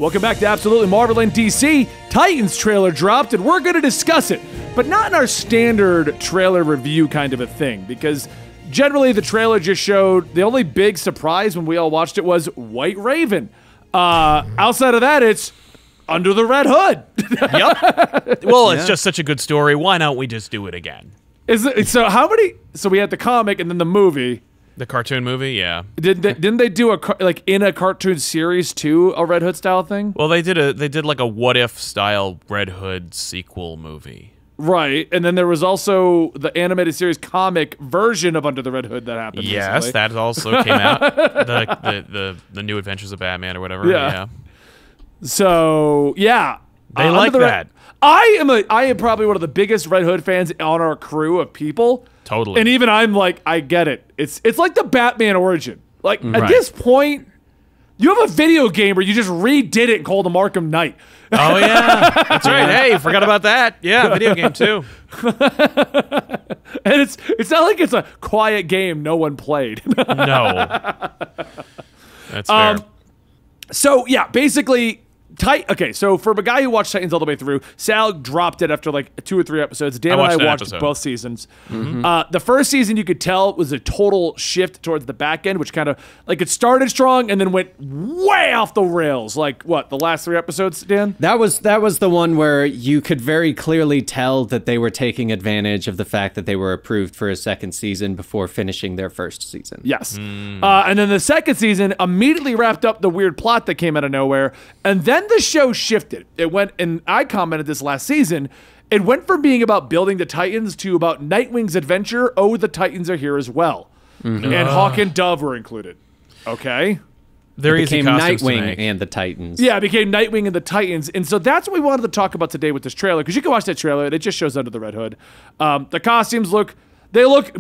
Welcome back to Absolutely Marvel and DC. Titans trailer dropped, and we're going to discuss it, but not in our standard trailer review kind of a thing, because generally the trailer just showed the only big surprise when we all watched it was White Raven. Outside of that, it's Under the Red Hood. Yep. Well, it's just such a good story. Why don't we just do it again? So how many? So we had the comic and then the movie. The cartoon movie, yeah. Didn't they do in a cartoon series too, a Red Hood style thing? Well, they did like a What If style Red Hood sequel movie. Right, and then there was also the animated series comic version of Under the Red Hood that happened. Yes, recently. that also came out. The New Adventures of Batman or whatever. Yeah. So yeah, they like that. I am probably one of the biggest Red Hood fans on our crew of people. Totally. And even I'm like, I get it. It's like the Batman origin. Like at this point, you have a video game where you just redid it and called him Arkham Knight. Oh yeah, that's right. Hey, forgot about that. Yeah, video game too. And it's not like it's a quiet game no one played. No. That's fair. So yeah, basically. Okay, so for a guy who watched Titans all the way through, Sal dropped it after like 2 or 3 episodes. Dan and I watched both seasons. The first season, you could tell, was a total shift towards the back end, which kind of, like, it started strong and then went way off the rails. Like, what, the last 3 episodes, Dan? That was the one where you could very clearly tell that they were taking advantage of the fact that they were approved for a second season before finishing their first season. Yes. And then the second season immediately wrapped up the weird plot that came out of nowhere, and then the show shifted. It went, and I commented this last season, it went from being about building the Titans to about Nightwing's adventure. Oh, the Titans are here as well. And Hawk and Dove were included. Okay. It became Nightwing and the Titans. Yeah, it became Nightwing and the Titans. And so that's what we wanted to talk about today with this trailer, because you can watch that trailer. It just shows Under the Red Hood. The costumes look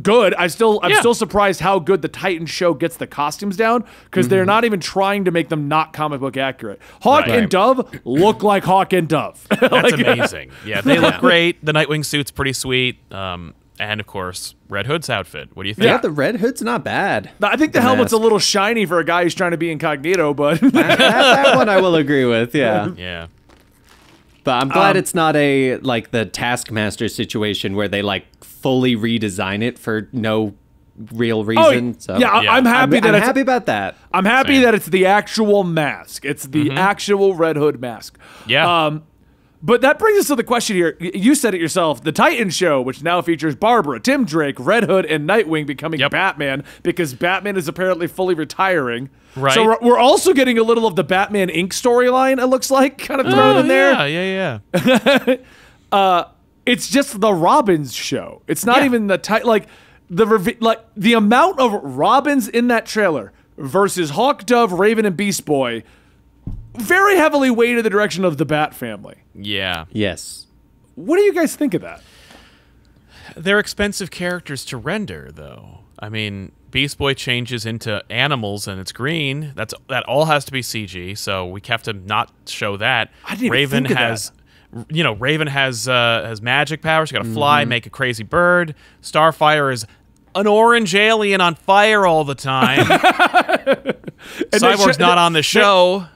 good. I'm still surprised how good the Titan show gets the costumes down, because they're not even trying to make them not comic book accurate. Hawk and Dove look like Hawk and Dove. That's amazing. Yeah, they look great. The Nightwing suit's pretty sweet. And of course, Red Hood's outfit. What do you think? Yeah, the Red Hood's not bad. I think the helmet's a little shiny for a guy who's trying to be incognito, but that one I will agree with. Yeah. Yeah. But I'm glad it's not like the Taskmaster situation where they like fully redesign it for no real reason. I'm happy I'm happy about that. I'm happy that it's the actual mask. It's the actual Red Hood mask. Yeah. But that brings us to the question here. You said it yourself. The Titan show, which now features Barbara, Tim Drake, Red Hood, and Nightwing becoming Batman, because Batman is apparently fully retiring. Right. So we're also getting a little of the Batman Inc. storyline, it looks like, kind of thrown in there. Yeah. It's just the Robins show. It's not even the the amount of Robins in that trailer versus Hawk, Dove, Raven, and Beast Boy very heavily weighted the direction of the Bat family. Yeah. Yes. What do you guys think of that? They're expensive characters to render, though. I mean, Beast Boy changes into animals and it's green. That all has to be CG, so we have to not show that. I didn't even think of that. You know, Raven has magic powers. She's got to fly, make a crazy bird. Starfire is an orange alien on fire all the time. Cyborg's not on the show.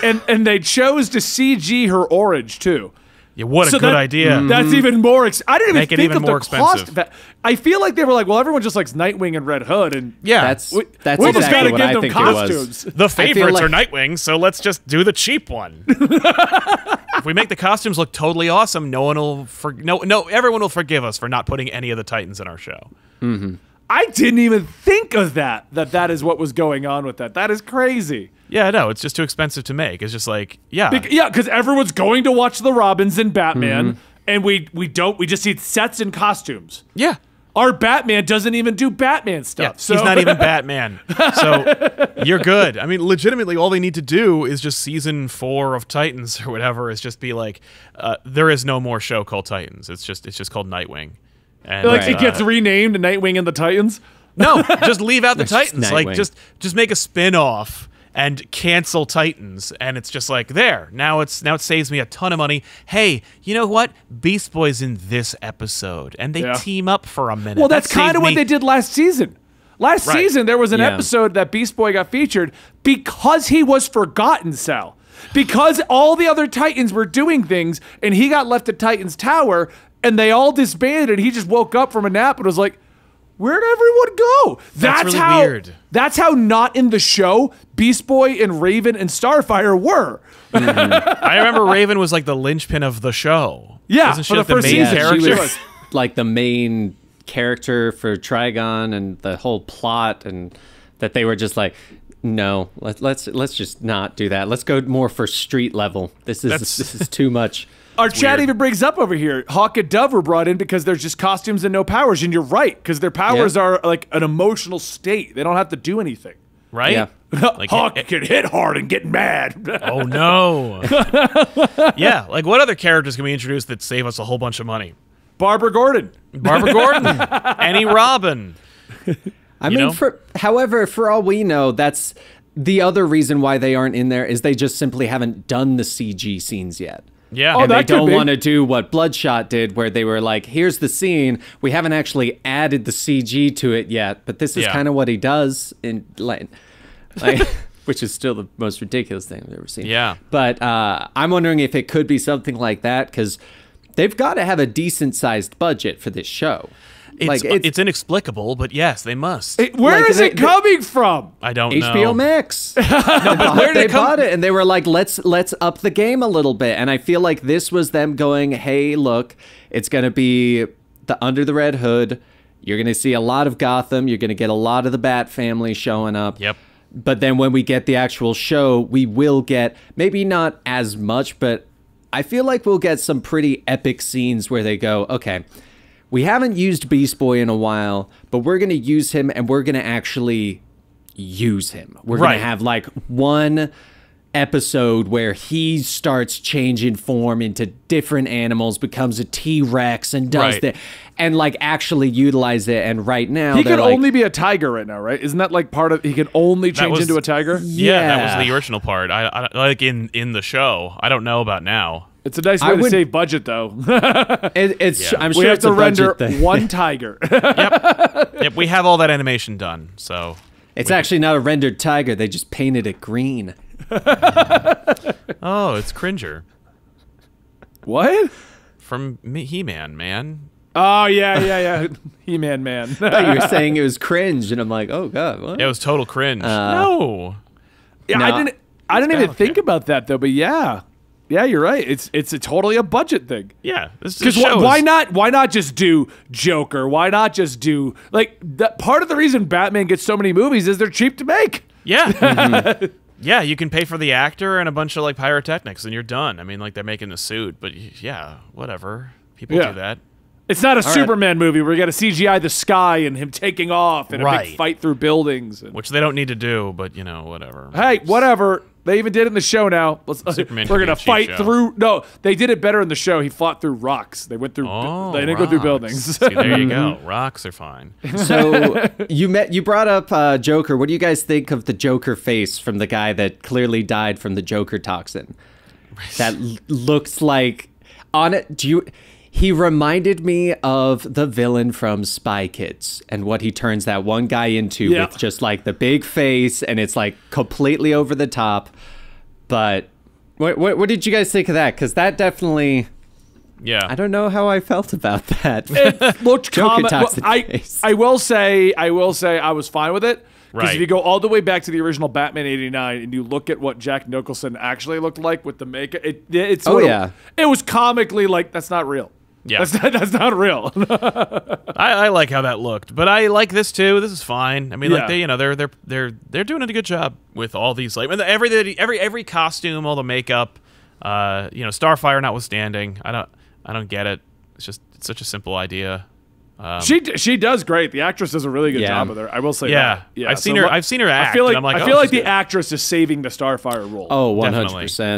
And they chose to CG her orange, too. Yeah, what a good idea. That's even more. I didn't even Make it think even of more the cost. expensive. I feel like they were like, well, everyone just likes Nightwing and Red Hood, and that's we exactly just gotta what give I them think costumes. it was. The favorites are Nightwing, so let's just do the cheap one. If we make the costumes look totally awesome, no one will everyone will forgive us for not putting any of the Titans in our show. I didn't even think of that is what was going on with that. That is crazy. Yeah, no, it's just too expensive to make. It's just like, because everyone's going to watch the Robins and Batman, and we just see sets and costumes. Yeah. Our Batman doesn't even do Batman stuff. Yeah, so. He's not even Batman. So you're good. I mean, legitimately, all they need to do is just season 4 of Titans or whatever is just be like, there is no more show called Titans. It's just called Nightwing. And it gets renamed Nightwing and the Titans? No, just leave out the Titans. Nightwing. Like just make a spin-off and cancel Titans, and it's just like now it saves me a ton of money. Hey, you know what? Beast Boy's in this episode, and they team up for a minute. Well, that's kind of what they did last season. Last season, there was an episode that Beast Boy got featured because he was forgotten, Sal. because all the other Titans were doing things, and he got left at Titan's Tower, and they all disbanded. He just woke up from a nap and was like, "Where'd everyone go?" That's really how weird. That's how not in the show Beast Boy and Raven and Starfire were. I remember Raven was like the linchpin of the show. Yeah, Wasn't she for like the first main season, character? she was like the main character for Trigon and the whole plot, and that they were just like, no, let's just not do that. Let's go more for street level. This is too much. Our chat even brings up over here, Hawk and Dove were brought in because there's just costumes and no powers, and you're right, because their powers are like an emotional state. They don't have to do anything. Right? Yeah. Like, Hawk can hit hard and get mad. Oh no. Yeah, like what other characters can we introduce that save us a whole bunch of money? Barbara Gordon. Annie Robin. I mean, however, for all we know, that's the other reason why they aren't in there is they just simply haven't done the CG scenes yet. Yeah. And they that could don't be. want to do what Bloodshot did, where they were like, here's the scene. We haven't actually added the CG to it yet, but this is kind of what he does in like which is still the most ridiculous thing I've ever seen. Yeah. But I'm wondering if it could be something like that, because they've got to have a decent-sized budget for this show. It's inexplicable, but yes, they must. Where is it coming from? I don't know. HBO Max. No, but where did They it come? bought it, and they were like, let's up the game a little bit. And I feel like this was them going, hey, look, it's going to be under the Red Hood. You're going to see a lot of Gotham. You're going to get a lot of the Bat family showing up. Yep. But then when we get the actual show, we will get maybe not as much, but I feel like we'll get some pretty epic scenes where they go, okay, we haven't used Beast Boy in a while, but we're going to use him, and we're going to actually use him. We're going to have like one episode where he starts changing form into different animals, becomes a T-Rex, and does that, and like actually utilize it. And right now He could only be a tiger right now, right? Isn't that like part of? He can only change into a tiger. Yeah, that was the original part. I like in the show. I don't know about now. It's a nice way to save budget, though. I'm sure we have it's to a render budget thing. one tiger. Yep, we have all that animation done. So It's actually not a rendered tiger. They just painted it green. oh, it's Cringer What? from He-Man, man. Oh yeah. He-Man man. I thought you were saying it was cringe, and I'm like, oh god, what? It was total cringe. No. Yeah, No. I didn't even think okay. about that though. But yeah, you're right. It's a totally a budget thing. Yeah, this Because why not just do Joker? Why not just do like that? Part of the reason Batman gets so many movies is they're cheap to make. Yeah. Yeah, you can pay for the actor and a bunch of like pyrotechnics, and you're done. I mean, like they're making the suit, but yeah, whatever. People do that. It's not a Superman movie where you got to CGI the sky and him taking off and a big fight through buildings. Which they don't need to do, but you know, whatever. Hey, whatever. They even did it in the show now. Superman We're could be gonna a cheap fight show. through. No, they did it better in the show. He fought through rocks. They went through. Oh, they didn't go through rocks. buildings. See, there you go. Rocks are fine. So you brought up Joker. What do you guys think of the Joker face from the guy that clearly died from the Joker toxin? That looks like on it. He reminded me of the villain from Spy Kids and what he turns that one guy into with just like the big face, and it's like completely over the top. But what did you guys think of that? Because that definitely, I don't know how I felt about that. It looked Joker common. toxic Well, face. I will say I was fine with it. Because Right. if you go all the way back to the original Batman '89 and you look at what Jack Nicholson actually looked like with the makeup, it was comically like that's not real. Yeah. That's not real. I like how that looked, but I like this too. This is fine. I mean, like Yeah. they're doing a good job with all these like every costume, all the makeup, Starfire notwithstanding. I don't get it. It's such a simple idea. She does great. The actress does a really good job with her. I will say that. Yeah, I've seen her act. I feel like and I'm like, I feel oh, like she's the good. actress is saving the Starfire role. Oh, 100%.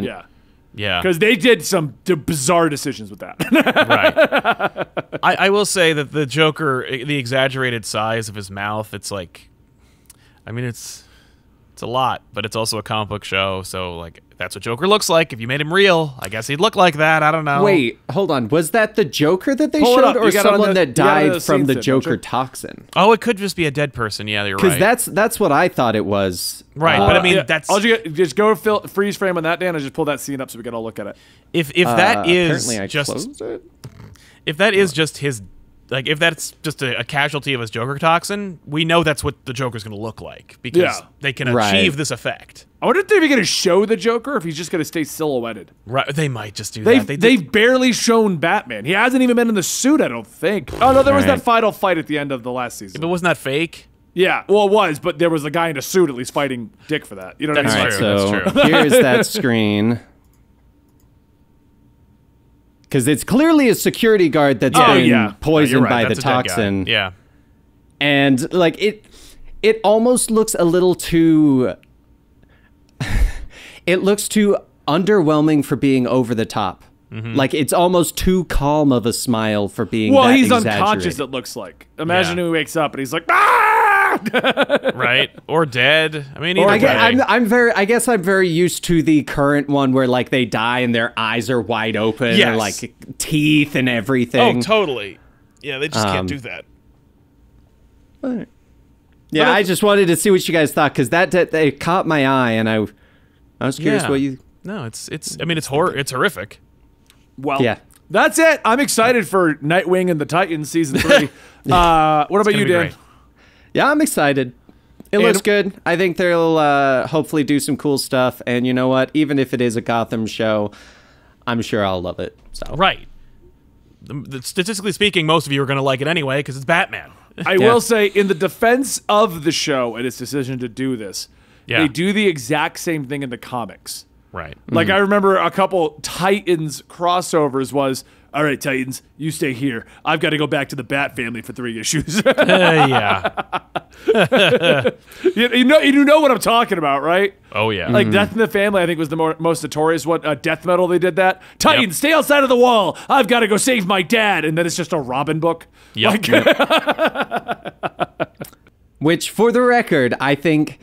Definitely. Yeah. Because they did some bizarre decisions with that. Right. I will say that the Joker, the exaggerated size of his mouth, it's like, I mean, it's It's a lot, but it's also a comic book show, so like that's what Joker looks like. If you made him real, I guess he'd look like that. I don't know. Wait, hold on. Was that the Joker that they showed, or someone that died from the Joker toxin? Oh, it could just be a dead person. Yeah, you're right. Because that's what I thought it was. Right, but I mean that's. I'll just go freeze frame on that, Dan, and just pull that scene up so we can all look at it. If that is apparently I just closed it. If that is just his. Like, if that's just a casualty of his Joker toxin, we know that's what the Joker's going to look like because they can achieve this effect. I wonder if they're going to show the Joker or if he's just going to stay silhouetted. Right, they might just do that. They've barely shown Batman. He hasn't even been in the suit, I don't think. Oh, no, there was that final fight at the end of the last season. But wasn't that fake? Yeah, well, it was, but there was a guy in a suit at least fighting Dick for that. You know what I mean? That's true. Here's that screen. Because it's clearly a security guard that's been poisoned by the toxin. Yeah. And, like, it almost looks a little too... it looks too underwhelming for being over the top. Mm-hmm. Like, it's almost too calm of a smile for being that he's unconscious, it looks like. Imagine he wakes up and he's like, ah! Right, or dead. I mean, I guess I'm very used to the current one where like they die and their eyes are wide open and like teeth and everything. Oh, totally. Yeah, they just can't do that. But, yeah, I just wanted to see what you guys thought because it caught my eye and I was curious what you. No, it's. I mean, it's horrific. Well, that's it. I'm excited for Nightwing and the Titans season 3. What about you, Dan? Great. Yeah, I'm excited. It looks good. I think they'll hopefully do some cool stuff. And you know what? Even if it is a Gotham show, I'm sure I'll love it. So right. Statistically speaking, most of you are going to like it anyway because it's Batman. I will say, in the defense of the show and its decision to do this, they do the exact same thing in the comics. Right. Like, I remember a couple Titans crossovers was... All right, Titans, you stay here. I've got to go back to the Bat family for 3 issues. Yeah. you know what I'm talking about, right? Oh, yeah. Like, Death in the Family, I think, was the most notorious one. Death Metal, they did that. Titans, stay outside of the wall. I've got to go save my dad. And then it's just a Robin book. Yep. Which, for the record, I think...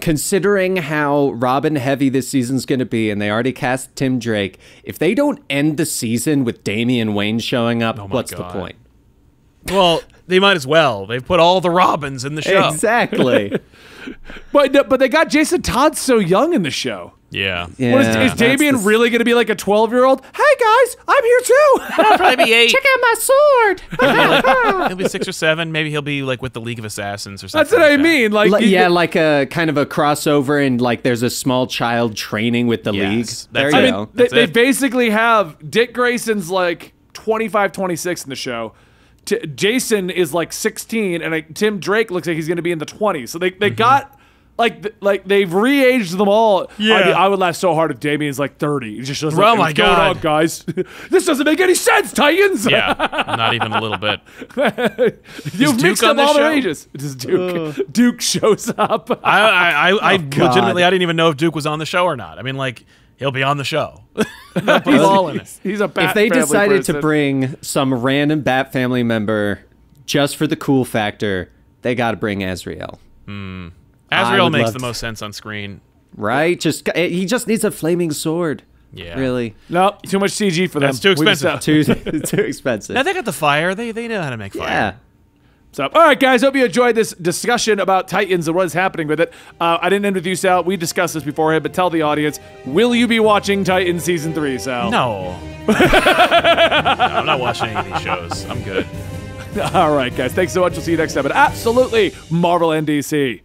considering how Robin heavy this season's going to be, and they already cast Tim Drake, if they don't end the season with Damian Wayne showing up, what's the point? Well, they might as well. They've put all the Robins in the show. Exactly. But they got Jason Todd so young in the show. Yeah. Is Damian really going to be like a 12-year-old? Hey, guys, I'm here too. He'll probably be 8. Check out my sword. He'll be 6 or 7. Maybe he'll be like with the League of Assassins or something. That's what I mean. Like a kind of a crossover, and like there's a small child training with the League. There you go. They basically have Dick Grayson's like 25, 26 in the show. Jason is like 16, and Tim Drake looks like he's going to be in the 20s. So they got... Like they've re-aged them all. Yeah. I would laugh so hard if Damian's like 30. He just goes, oh my God, going on, guys? This doesn't make any sense, Titans. Yeah, not even a little bit. You've mixed up all their ages. Just Duke. Duke shows up. I legitimately, I didn't even know if Duke was on the show or not. I mean, like, he'll be on the show. Put them all in it. He's a Bat If they family decided person. to bring some random Bat family member just for the cool factor, they got to bring Azrael. Azrael makes the most sense on screen. Right? He just needs a flaming sword. Yeah. Really? No, too much CG for them. That's too expensive. Too expensive. Now they got the fire. They know how to make fire. Yeah. So, all right, guys, hope you enjoyed this discussion about Titans and what is happening with it. I didn't end with you, Sal. We discussed this beforehand, but tell the audience, will you be watching Titans Season 3, Sal? No. No, I'm not watching any of these shows. I'm good. All right, guys, thanks so much. We'll see you next time at Absolutely Marvel NDC.